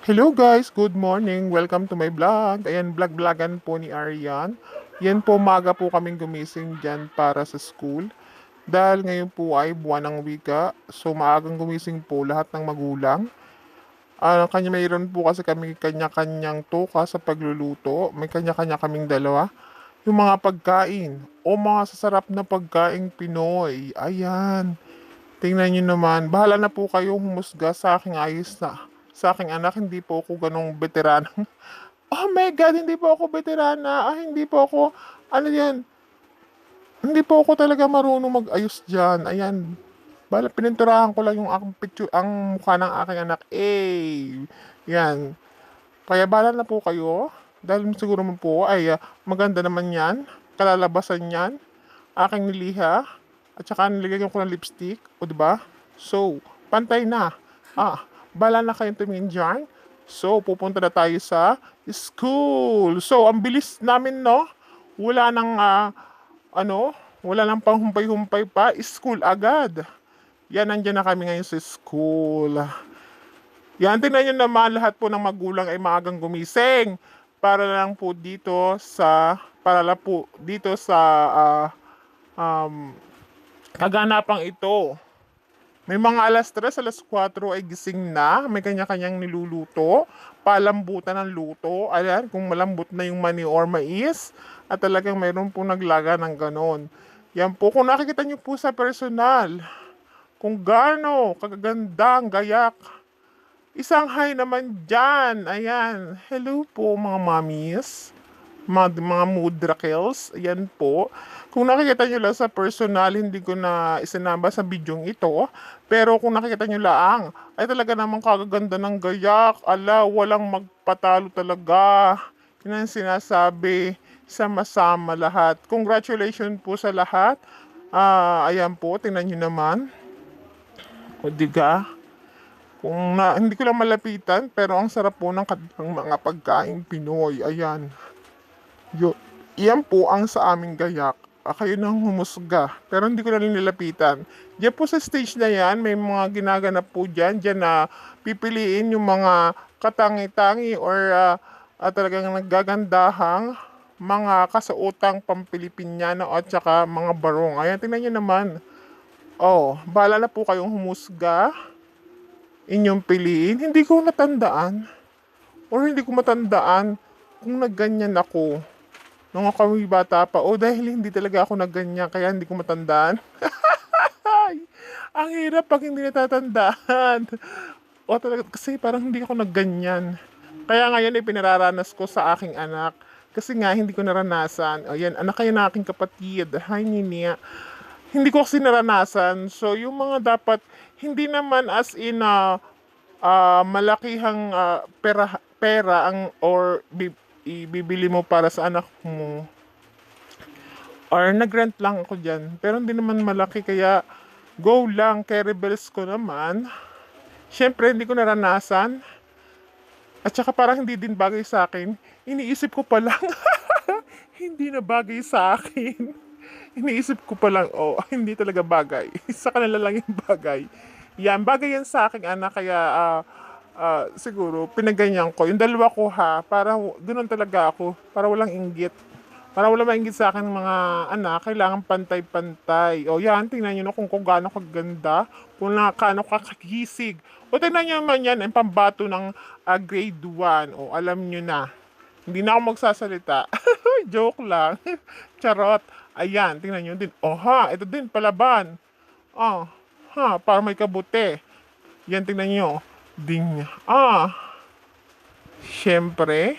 Hello guys, good morning. Welcome to my vlog. Ayan, vlog-vlogan po ni Arian. Yan po, maga po kaming gumising dyan para sa school. Dahil ngayon po ay buwan ng wika, so maagang gumising po lahat ng magulang. Mayroon po kasi kami kanya-kanyang toka sa pagluluto. May kanya-kanya kaming dalawa. Yung mga pagkain o mga sasarap na pagkaing Pinoy. Ayan. Tingnan nyo naman, bahala na po kayo humusga sa aking ayos na. Sa aking anak, hindi po ako ganong veterano. Oh my God, hindi po ako veterana. Hindi po ako, ano yan, hindi po ako talaga marunong mag-ayos dyan. Ayan, pininturahan ko lang yung aking picture, ang mukha ng aking anak. Yan. Kaya bahala na po kayo. Dahil siguro mo po ay maganda naman yan. Kalalabasan yan. Aking niliha. At saka nilagyan ko ng lipstick. O diba? So, pantay na. Bahala na kayong tumingin dyan. So, pupunta na tayo sa school. So, ang bilis namin, no? Wala nang, ano, wala nang panghumpay-humpay pa. School agad. Yan, nandiyan na kami ngayon sa school. Yan, tingnan nyo naman, lahat po ng magulang ay maagang gumising para lang po dito sa um, kaganapang ito. May mga alas 3, alas 4 ay gising na, may kanya-kanyang niluluto, palambutan ng luto, ayan, kung malambot na yung mani or mais, at talagang mayroon po naglaga ng ganon. Yan po, kung nakikita nyo po sa personal, kung gaano kagaganda ang gayak. Isang hi naman dyan. Ayan. Hello po mga mommies. Mga mudrakels. Ayan po. Kung nakikita nyo lang sa personal, hindi ko na isinamba sa bidyong ito. Pero kung nakikita nyo lang, ay talaga namang kagaganda ng gayak. Ala, walang magpatalo talaga. Yun ang sinasabi. Sama-sama lahat. Congratulations po sa lahat. Ayan po, tingnan nyo naman. O diga? Hindi ko lang malapitan, pero ang sarap po ng mga pagkain Pinoy. Ayan. Yo, iyan po ang sa aming gayak. Kayo nang humusga. Pero hindi ko na rin nilapitan. Diyan po sa stage na yan, may mga ginaganap po dyan. Diyan na pipiliin yung mga katangi-tangi or talagang naggagandahang mga kasuotang Pampilipinyano at saka mga barong. Ayan, tingnan nyo naman. Oh, bahala na po kayong humusga inyong piliin. Hindi ko natandaan or hindi ko matandaan kung nagganyan ako nung ako may bata pa o dahil hindi talaga ako nagganyan kaya hindi ko matandaan. Ay, ang hirap pag hindi natatandaan. O talaga, kasi parang hindi ako nagganyan. Kaya ngayon ay pinararanas ko sa aking anak. Kasi nga, hindi ko naranasan. O yan, anak kayo na aking kapatid. Hi, Nini. Hindi ko kasi naranasan. So, yung mga dapat, hindi naman as in malakihang pera ang or ibibili mo para sa anak mo. Or nag-rent lang ako dyan. Pero hindi naman malaki kaya go lang. Kay rebels ko naman. Siyempre, hindi ko naranasan. At saka parang hindi din bagay sa akin. Iniisip ko pa lang. Hindi na bagay sa akin. Iniisip ko pa lang, oh, hindi talaga bagay. Sa kanila lang yung bagay. Yan, bagay yan sa aking anak, kaya siguro pinaganyan ko. Yung dalawa ko ha, para ganoon talaga ako, para walang inggit. Para wala mainggit sa akin ng mga anak, kailangan pantay-pantay. O yan, tingnan nyo na kung gaano kaganda, kung kaano kakagisig. O tingnan nyo naman yan, ang pambato ng grade 1. O alam nyo na, hindi na ako magsasalita. Joke lang. Charot. Ayan, tingnan nyo din. Oh ha, ito din, palaban. Oh, ha, para may kabuti. Yan, tingnan nyo. Ding. Syempre.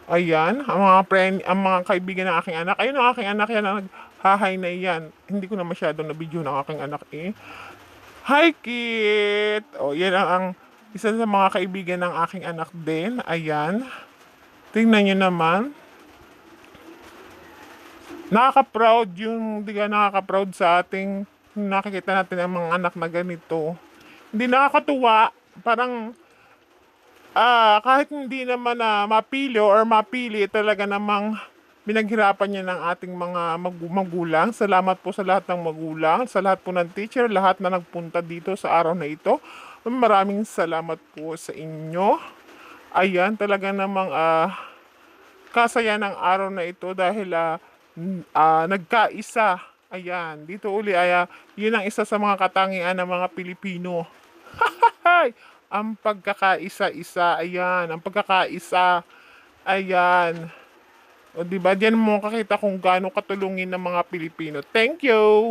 Ayan, ang mga kaibigan ng aking anak. Ayun ang aking anak yan, ang naghahay na iyan. Hindi ko na masyadong na-video ng aking anak eh. Hi, Kit! O, yan ang isa sa mga kaibigan ng aking anak din. Ayan. Tingnan nyo naman. Nakaka-proud yung, di ka nakaka-proud sa ating nakikita natin ang mga anak na ganito. Hindi nakakatuwa, parang kahit hindi naman mapili or mapili, talaga namang pinaghirapan niya ng ating mga magulang. Salamat po sa lahat ng magulang, sa lahat po ng teacher, lahat na nagpunta dito sa araw na ito Maraming salamat po sa inyo. Ayan, talaga namang kasaya ng araw na ito dahil nagkaisa. Ayan, dito uli ay yun ang isa sa mga katangian ng mga Pilipino. Hay! Ang pagkakaisa-isa, ayan, ang pagkakaisa, ayan. O diba, diyan mo kakita kung gaano katulungin ng mga Pilipino. Thank you!